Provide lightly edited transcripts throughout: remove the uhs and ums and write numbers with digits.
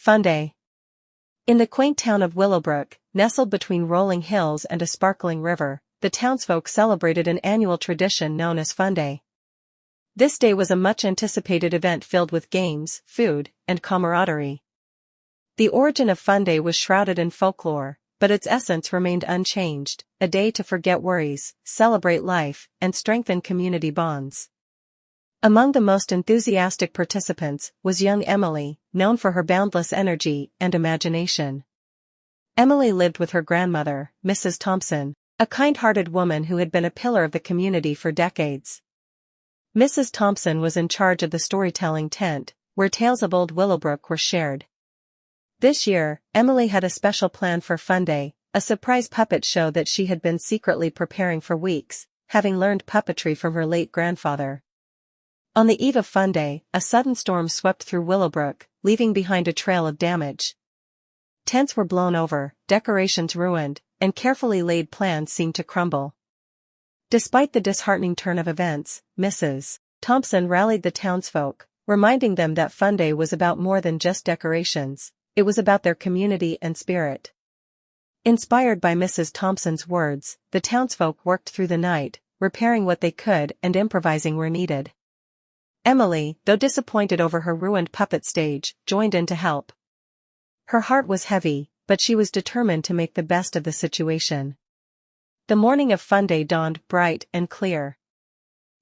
Funday. In the quaint town of Willowbrook, nestled between rolling hills and a sparkling river, the townsfolk celebrated an annual tradition known as Funday. This day was a much-anticipated event filled with games, food, and camaraderie. The origin of Funday was shrouded in folklore, but its essence remained unchanged, a day to forget worries, celebrate life, and strengthen community bonds. Among the most enthusiastic participants was young Emily, known for her boundless energy and imagination. Emily lived with her grandmother, Mrs. Thompson, a kind-hearted woman who had been a pillar of the community for decades. Mrs. Thompson was in charge of the storytelling tent, where tales of old Willowbrook were shared. This year, Emily had a special plan for Funday, a surprise puppet show that she had been secretly preparing for weeks, having learned puppetry from her late grandfather. On the eve of Funday, a sudden storm swept through Willowbrook, leaving behind a trail of damage. Tents were blown over, decorations ruined, and carefully laid plans seemed to crumble. Despite the disheartening turn of events, Mrs. Thompson rallied the townsfolk, reminding them that Funday was about more than just decorations, it was about their community and spirit. Inspired by Mrs. Thompson's words, the townsfolk worked through the night, repairing what they could and improvising where needed. Emily, though disappointed over her ruined puppet stage, joined in to help. Her heart was heavy, but she was determined to make the best of the situation. The morning of Funday dawned bright and clear.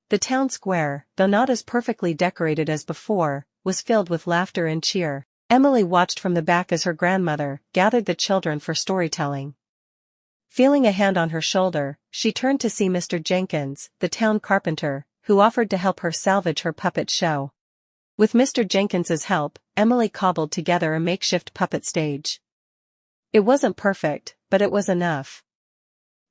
The town square, though not as perfectly decorated as before, was filled with laughter and cheer. Emily watched from the back as her grandmother gathered the children for storytelling. Feeling a hand on her shoulder, she turned to see Mr. Jenkins, the town carpenter, who offered to help her salvage her puppet show. With Mr. Jenkins's help, Emily cobbled together a makeshift puppet stage. It wasn't perfect, but it was enough.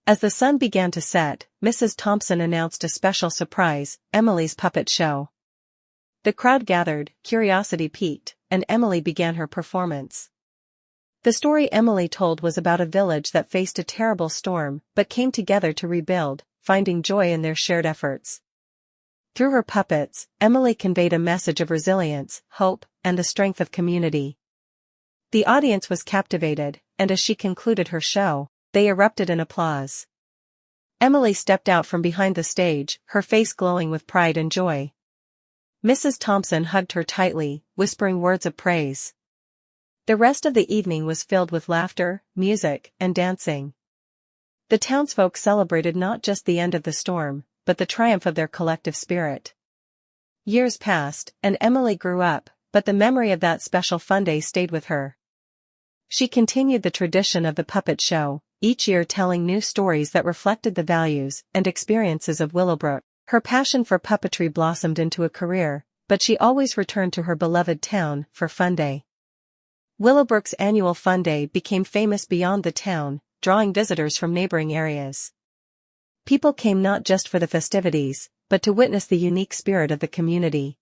As the sun began to set, Mrs. Thompson announced a special surprise, Emily's puppet show. The crowd gathered, curiosity piqued, and Emily began her performance. The story Emily told was about a village that faced a terrible storm but came together to rebuild, finding joy in their shared efforts. Through her puppets, Emily conveyed a message of resilience, hope, and the strength of community. The audience was captivated, and as she concluded her show, they erupted in applause. Emily stepped out from behind the stage, her face glowing with pride and joy. Mrs. Thompson hugged her tightly, whispering words of praise. The rest of the evening was filled with laughter, music, and dancing. The townsfolk celebrated not just the end of the storm, but the triumph of their collective spirit. Years passed, and Emily grew up, but the memory of that special Funday stayed with her. She continued the tradition of the puppet show, each year telling new stories that reflected the values and experiences of Willowbrook. Her passion for puppetry blossomed into a career, but she always returned to her beloved town for Funday. Willowbrook's annual Funday became famous beyond the town, drawing visitors from neighboring areas. People came not just for the festivities, but to witness the unique spirit of the community.